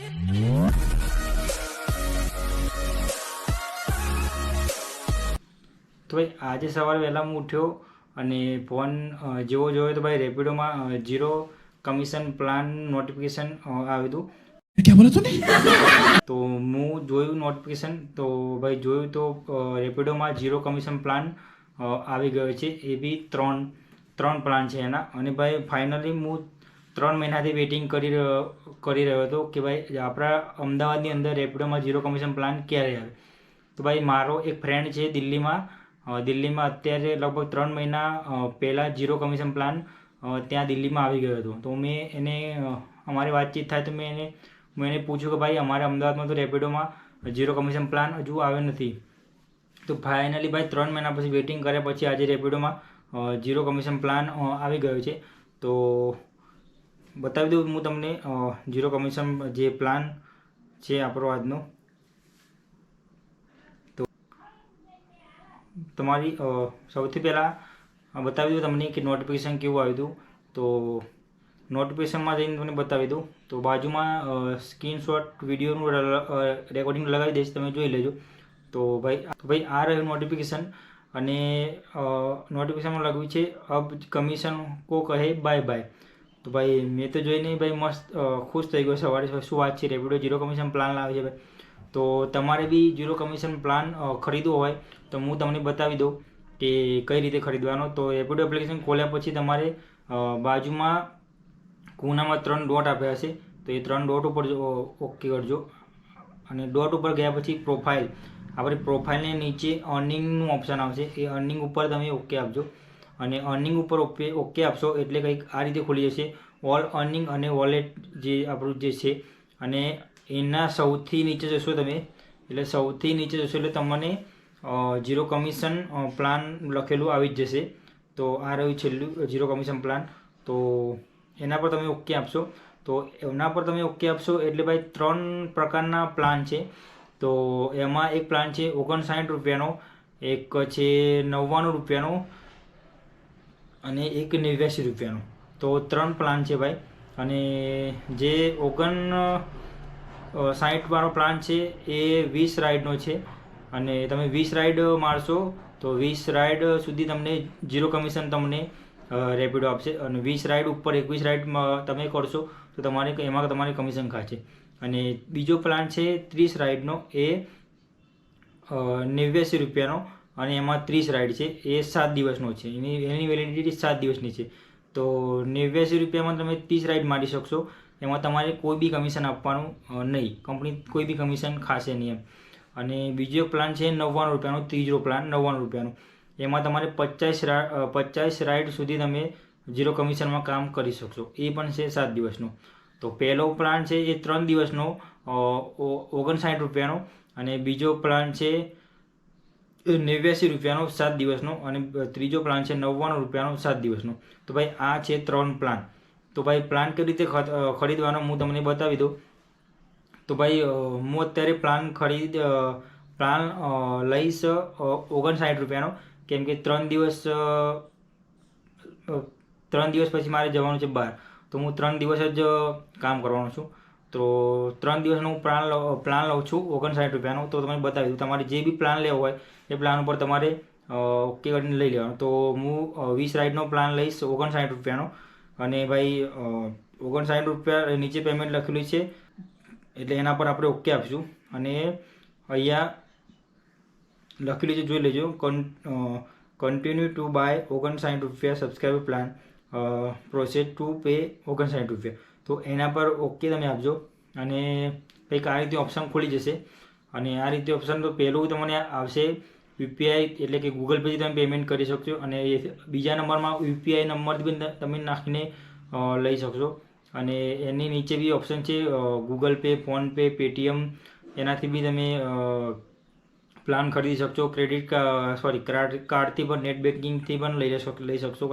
તો ભાઈ આજે સવારે વહેલા હું ઉઠ્યો અને ફોન જેવો જોયો તો ભાઈ રેપિડોમાં 0 કમિશન પ્લાન નોટિફિકેશન આવ્યું હતું. क्या बोला तूने? તો હું જોયું નોટિફિકેશન, તો ભાઈ જોયું તો રેપિડોમાં 0 કમિશન પ્લાન આવી ગયો છે. એ બી ત્રણ પ્લાન છે એના. અને ભાઈ ફાઇનલી હું 3 મહિનાથી વેઇટિંગ કરી રહ્યો હતો કે ભાઈ આપણા અમદાવાદની અંદર રેપિડોમાં 0 કમિશન પ્લાન ક્યારે આવે. તો ભાઈ મારો એક ફ્રેન્ડ છે દિલ્હીમાં અત્યારે લગભગ 3 મહિના પહેલાં 0 કમિશન પ્લાન ત્યાં દિલ્હીમાં આવી ગયો હતો. તો મેં એને અમારી વાતચીત થાય તો મેં એને પૂછ્યું કે ભાઈ અમારે અમદાવાદમાં તો રેપિડોમાં 0 કમિશન પ્લાન હજુ આવ્યો નથી. તો ફાઇનલી ભાઈ 3 મહિના પછી વેઇટિંગ કર્યા પછી આજે રેપિડોમાં 0 કમિશન પ્લાન આવી ગયો છે. તો બતાવી દઉં હું તમને 0 કમિશન જે પ્લાન છે આપણો આજનો. તો તમારી સૌથી પહેલાં બતાવી દઉં તમને કે નોટિફિકેશન કેવું આવ્યું હતું. તો નોટિફિકેશનમાં જઈને તમને બતાવી દઉં. તો બાજુમાં સ્ક્રીનશોટ વિડીયોનું રેકોર્ડિંગ લગાવી દઈશ, તમે જોઈ લેજો. તો ભાઈ આ રહ્યું નોટિફિકેશન. અને નોટિફિકેશનમાં લખ્યું છે અબ કમિશન કો કહે બાય બાય. તો ભાઈ મેં તો જોઈને ભાઈ મસ્ત ખુશ થઈ ગયો સવારે. શું વાત છે, રેપિડો 0 કમિશન પ્લાન લાવે છે ભાઈ. તો તમારે બી 0 કમિશન પ્લાન ખરીદવો હોય તો હું તમને બતાવી દઉં કે કઈ રીતે ખરીદવાનો. તો રેપિડો એપ્લિકેશન ખોલ્યા પછી તમારે બાજુમાં ખૂણામાં 3 ડોટ આપ્યા હશે. તો એ 3 ડોટ ઉપર ઓકે કરજો. અને ડોટ ઉપર ગયા પછી પ્રોફાઇલ, આપણે પ્રોફાઇલની નીચે અર્નિંગનું ઓપ્શન આવશે. એ અર્નિંગ ઉપર તમે ઓકે આપજો. અને અર્નિંગ ઉપર ઓકે આપશો એટલે કંઈક આ રીતે ખુલી જશે ઓલ અર્નિંગ અને વોલેટ જે આપણું જે છે. અને એના સૌથી નીચે જશો તમે, એટલે સૌથી નીચે જશો એટલે તમને 0 કમિશન પ્લાન લખેલું આવી જ જશે. તો આ રહ્યું છેલ્લું 0 કમિશન પ્લાન. તો એના પર તમે ઓકે આપશો. તો એના પર તમે ઓકે આપશો એટલે ભાઈ 3 પ્રકારના પ્લાન છે. તો એમાં એક પ્લાન છે 59 રૂપિયાનો, એક છે 99 રૂપિયાનો અને એક 89 રૂપિયાનો. તો 3 પ્લાન છે ભાઈ. અને જે 59 વાળો પ્લાન છે એ 20 રાઇડનો છે. અને તમે 20 રાઇડ મારશો તો 20 રાઇડ સુધી તમને 0 કમિશન તમને રેપિડો આપશે. અને 20 રાઇડ ઉપર 21 રાઇડ તમે કરશો તો એમાં તમારે કમિશન ખાશે. અને બીજો પ્લાન છે 30 રાઇડનો, એ 89 રૂપિયાનો અને એમાં 30 રાઇડ છે. એ 7 દિવસનો છે. એની વેલિડિટી 7 દિવસની છે. તો 89 રૂપિયામાં તમે 30 રાઇડ મારી શકશો. એમાં તમારે કોઈ બી કમિશન આપવાનું નહીં, કંપની કોઈ બી કમિશન ખાશે નહીં એમ. અને બીજો પ્લાન છે 99 રૂપિયાનો, ત્રીજો પ્લાન 99 રૂપિયાનો. એમાં તમારે 50 રાઇડ સુધી તમે 0 કમિશનમાં કામ કરી શકશો. એ પણ છે 7 દિવસનો. તો પહેલો પ્લાન છે એ 3 દિવસનો 59 રૂપિયાનો. અને બીજો પ્લાન છે 89 રૂપિયાનો 7 દિવસનો. અને ત્રીજો પ્લાન છે 99 રૂપિયાનો 7 દિવસનો. તો ભાઈ આ છે 3 પ્લાન. તો ભાઈ પ્લાન કેવી રીતે ખરીદવાનો હું તમને બતાવી દઉં. તો ભાઈ હું અત્યારે પ્લાન લઈશ 59 રૂપિયાનો, કેમ કે 3 દિવસ પછી મારે જવાનું છે બહાર. તો હું 3 દિવસ જ કામ કરવાનું છું. તો 3 દિવસનો હું પ્લાન લઉં છું 59 રૂપિયાનો. તો તમને બતાવી દઉં, તમારે જે બી પ્લાન લેવો હોય એ પ્લાન ઉપર તમારે ઓકે કરીને લઈ લેવાનો. તો હું 20 રાઇડનો પ્લાન લઈશ 59 રૂપિયાનો. અને ભાઈ 59 રૂપિયા નીચે પેમેન્ટ લખેલું છે એટલે એના પર આપણે ઓકે આપશું. અને અહીંયા લખેલું છે, જોઈ લેજો, કન્ટિન્યુ ટુ બાય 59 રૂપિયા subscriber plan, process to pay 59 રૂપિયા. તો એના પર ઓકે તમે આપજો. અને કંઈક આ રીતે ઓપ્શન ખુલી જશે. અને આ રીતે ઓપ્શન તો પહેલું તમને આવશે યુપીઆઈ, એટલે કે ગૂગલ પેથી તમે પેમેન્ટ કરી શકશો. અને બીજા નંબરમાં યુપીઆઈ નંબરથી બી તમે નાખીને લઈ શકશો. અને એની નીચે બી ઓપ્શન છે ગૂગલ પે, ફોનપે, પેટીએમ, એનાથી બી તમે પ્લાન ખરીદી શકશો. કાર્ડથી પણ, નેટ બેન્કિંગથી પણ લઈ શકશો.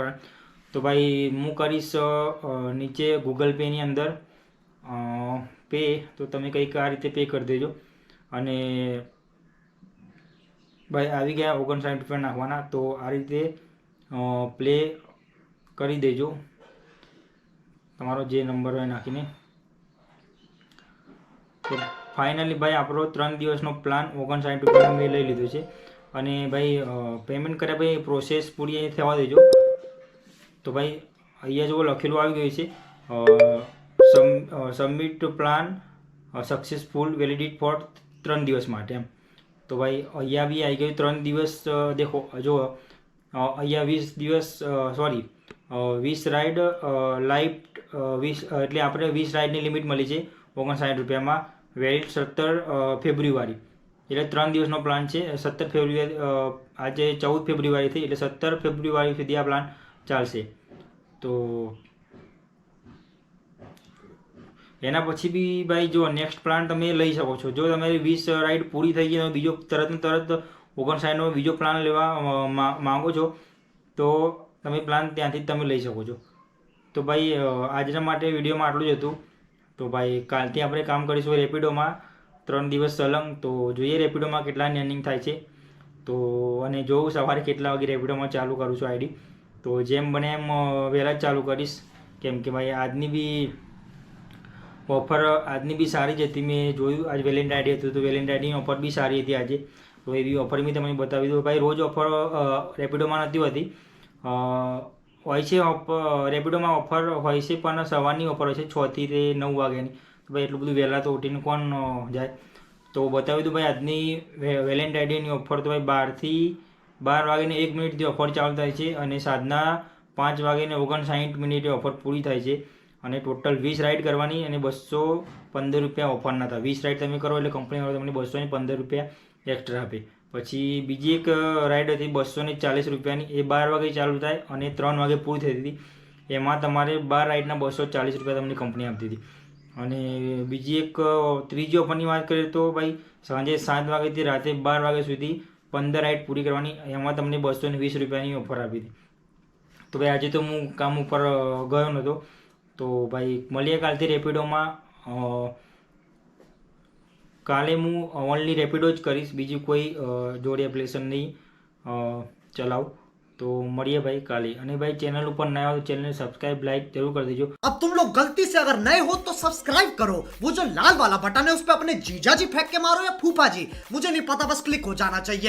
તો ભાઈ હું કરીશ નીચે ગૂગલ પેની અંદર પે. તો તમે કંઈક આ રીતે પે કરી દેજો. અને ભાઈ આવી ગયા 59 રૂપિયા નાખવાના. તો આ રીતે પ્લે કરી દેજો તમારો જે નંબર હોય નાખીને. તો ફાઇનલી ભાઈ આપણો 3 દિવસનો પ્લાન 59 રૂપિયાનો મેં લઈ લીધો છે. અને ભાઈ પેમેન્ટ કર્યા ભાઈ પ્રોસેસ પૂરી અહીં થવા દેજો. તો ભાઈ અહીંયા જો લખેલું આવી ગયું છે સબમિટ પ્લાન સક્સેસફુલ વેલિડિટ ફોર 3 દિવસ માટે એમ. તો ભાઈ અહીંયા બી આવી ગયું 3 દિવસ. દેખો જો અહીંયા 20 દિવસ 20 રાઇડ લાઈફ 20 એટલે આપણે 20 રાઇડની લિમિટ મળી છે 59 રૂપિયામાં, વેલિડ 17 ફેબ્રુઆરી. એટલે 3 દિવસનો પ્લાન છે. 17 ફેબ્રુઆરી આજે 14 ફેબ્રુઆરીથી એટલે 17 ફેબ્રુઆરી સુધી આ પ્લાન ચાલશે. તો એના પછી બી ભાઈ જો નેક્સ્ટ પ્લાન તમે લઈ શકો છો. જો તમારી 20 રાઇડ પૂરી થઈ ગઈ, બીજો તરત 59નો બીજો પ્લાન લેવા માંગો છો તો તમે પ્લાન ત્યાંથી જ તમે લઈ શકો છો. તો ભાઈ આજના માટે વિડીયોમાં આટલું જ હતું. તો ભાઈ કાલથી આપણે કામ કરીશું રેપિડોમાં 3 દિવસ સલંગ. તો જોઈએ રેપિડોમાં કેટલા અર્નિંગ થાય છે. તો અને જોઉં સવારે કેટલા વાગે રેપિડોમાં ચાલુ કરું છું આઈડી. તો જેમ બને એમ વહેલા જ ચાલુ કરીશ, કેમ કે ભાઈ આજની બી સારી જ હતી. મેં જોયું આજ વેલેન્ટાઇન હતું તો વેલેન્ટાઇનની ઓફર બી સારી હતી આજે. તો એવી ઓફર મેં તમને બતાવી દઉં. ભાઈ રોજ ઓફર રેપિડોમાં નથી હોતી, હોય છે રેપિડોમાં ઓફર હોય છે પણ સવારની ઓફર હોય છે 6 થી 9 વાગ્યાની. તો ભાઈ એટલું બધું વહેલા તો ઉઠીને કોણ જાય. તો બતાવી દઉં ભાઈ આજની વેલેન્ટાઇનની ઓફર. તો ભાઈ 12 થી 12 વાગ્યાને 1 મિનિટથી ઓફર ચાલુ થાય છે અને સાંજના 5 વાગ્યાને 59 મિનિટે ઓફર પૂરી થાય છે. અને ટોટલ 20 રાઇડ કરવાની અને 215 રૂપિયા ઓફરના હતા. 20 રાઇડ તમે કરો એટલે કંપનીવાળા તમને 215 રૂપિયા એક્સ્ટ્રા આપે. પછી બીજી એક રાઇડ હતી 240 રૂપિયાની, એ 12 વાગે ચાલુ થાય અને 3 વાગે પૂરી થતી હતી. એમાં તમારે 12 રાઇડના 240 રૂપિયા તમને કંપની આપતી હતી. અને બીજી એક ત્રીજી ઓફરની વાત કરીએ તો ભાઈ સાંજે 7 વાગ્યાથી રાતે 12 વાગ્યા સુધી 15 રાઇડ પૂરી કરવાની, એમાં તમને 220 રૂપિયાની ઓફર આપી હતી. તો ભાઈ આજે તો હું કામ ઉપર ગયો નહોતો. તો ભાઈ મળીએ કાલથી રેપિડોમાં. કાલે હું ઓનલી રેપિડો જ કરીશ, બીજું કોઈ જોડે એપ્લિકેશન નહીં ચલાવું. तो मरिए भाई काली. અને भाई चैनल ऊपर नया हो तो चैनल सब्सक्राइब लाइक जरूर कर दीजिए. अब तुम लोग गलती से अगर नए हो तो सब्सक्राइब करो, वो जो लाल वाला बटन है उस पर अपने जीजा जी फेंक के मारो या फूफा जी, मुझे नहीं पता, बस क्लिक हो जाना चाहिए.